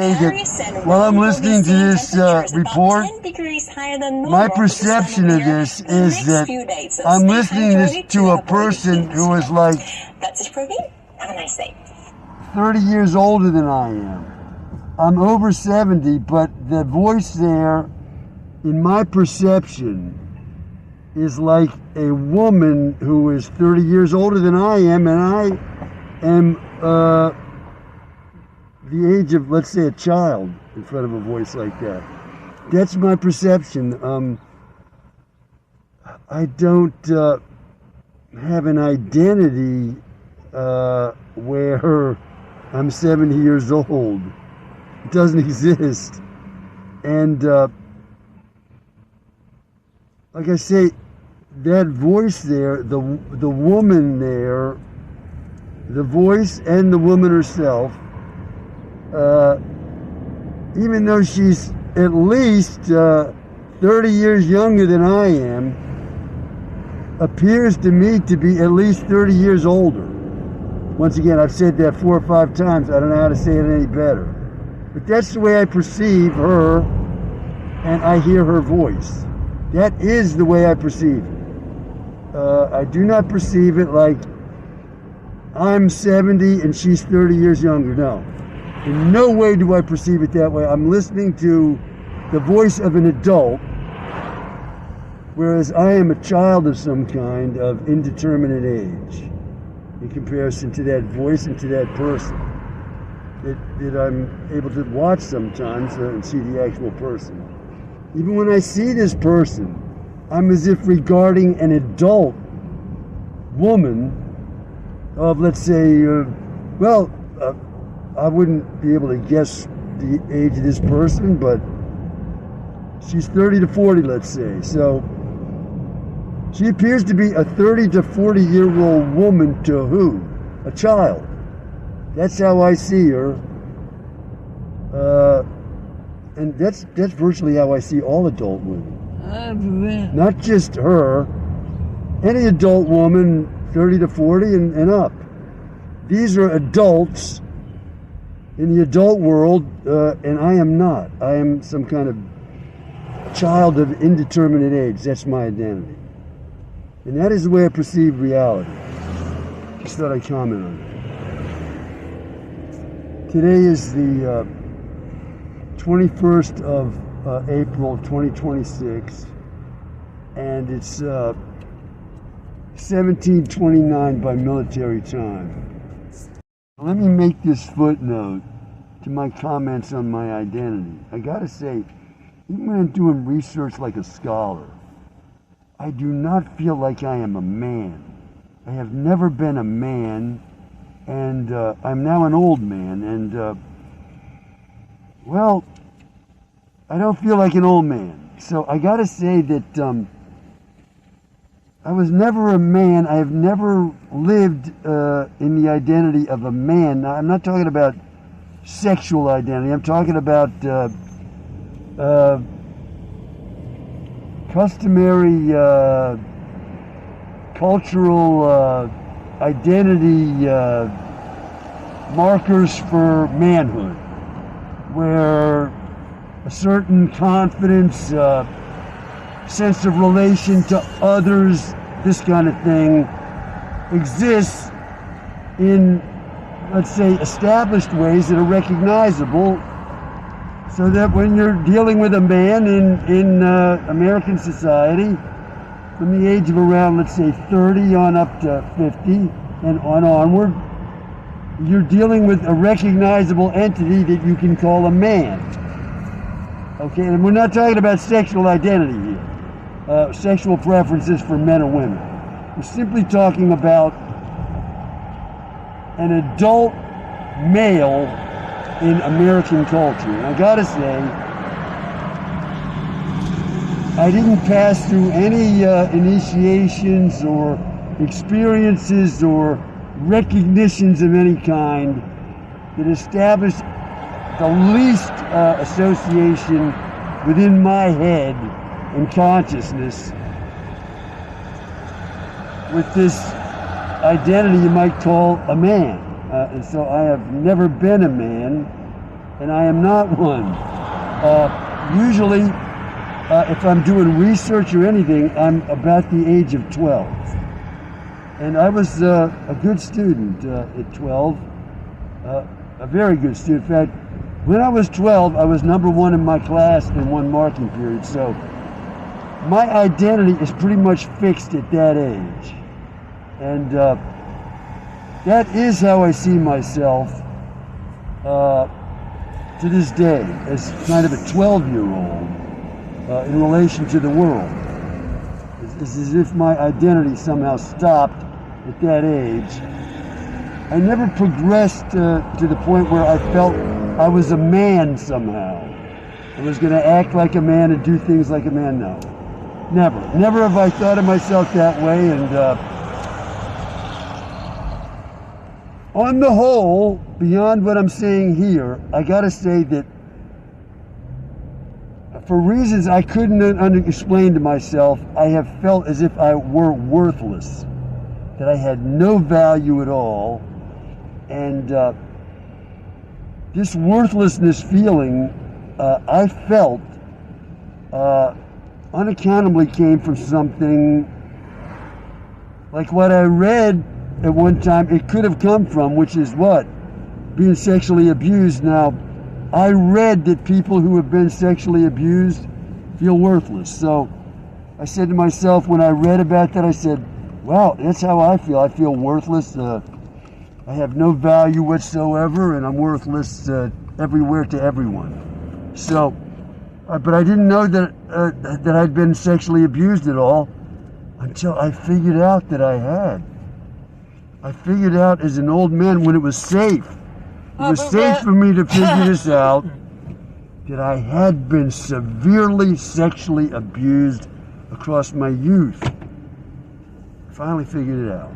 While I'm listening to this report, my perception of this is that I'm listening to a person who is like 30 years older than I am. I'm over 70, but the voice there, in my perception, is like a woman who is 30 years older than I am, and I am the age of, let's say, a child in front of a voice like that. That's my perception. I don't have an identity where I'm 70 years old. It doesn't exist. And like I say, that voice there, the woman there, the voice and the woman herself, even though she's at least 30 years younger than I am, appears to me to be at least 30 years older. Once again, I've said that 4 or 5 times. I don't know how to say it any better. But that's the way I perceive her, and I hear her voice. That is the way I perceive it. I do not perceive it like I'm 70 and she's 30 years younger. No. In no way do I perceive it that way. I'm listening to the voice of an adult, whereas I am a child of some kind of indeterminate age in comparison to that voice and to that person that I'm able to watch sometimes and see the actual person. Even when I see this person, I'm as if regarding an adult woman of, let's say, I wouldn't be able to guess the age of this person, but she's 30 to 40, let's say. So she appears to be a 30 to 40-year-old woman to who? A child. That's how I see her. And that's virtually how I see all adult women. Not just her. Any adult woman, 30 to 40 and up. These are adults in the adult world, and I am not. I am some kind of child of indeterminate age. That's my identity. And that is the way I perceive reality. Just thought I'd comment on that. Today is the 21st of April 2026, and it's 17:29 by military time. Let me make this footnote to my comments on my identity. I gotta say, even when I'm doing research like a scholar, I do not feel like I am a man. I have never been a man, and I'm now an old man, and well, I don't feel like an old man. So I gotta say that I was never a man. I have never lived in the identity of a man. Now, I'm not talking about sexual identity. I'm talking about customary cultural identity markers for manhood, where a certain confidence, sense of relation to others, this kind of thing, exists in, let's say, established ways that are recognizable, so that when you're dealing with a man in American society, from the age of around, let's say, 30 on up to 50 and on onward, you're dealing with a recognizable entity that you can call a man. Okay, and we're not talking about sexual identity here, sexual preferences for men or women. We're simply talking about an adult male in American culture. And I gotta say, I didn't pass through any initiations or experiences or recognitions of any kind that established the least association within my head and consciousness with this identity you might call a man. And so I have never been a man. and I am not one. Usually, if I'm doing research or anything, I'm about the age of 12. And I was a good student at 12, a very good student. In fact, when I was 12, I was number one in my class in one marking period. So my identity is pretty much fixed at that age. And that is how I see myself to this day, as kind of a 12-year-old in relation to the world. It's as if my identity somehow stopped at that age. I never progressed to the point where I felt I was a man somehow. I was going to act like a man and do things like a man. No. Never. Never have I thought of myself that way. And on the whole, beyond what I'm saying here, I got to say that for reasons I couldn't explain to myself, I have felt as if I were worthless, that I had no value at all. And this worthlessness feeling I felt unaccountably came from something like what I read at one time it could have come from, which is what? Being sexually abused. Now, I read that people who have been sexually abused feel worthless. So I said to myself when I read about that, I said, wow, that's how I feel. I feel worthless. I have no value whatsoever, and I'm worthless everywhere to everyone. So, but I didn't know that I'd been sexually abused at all until I figured out that I had. I figured out as an old man when it was safe. It was safe for me to figure this out, that I had been severely sexually abused across my youth. Finally figured it out.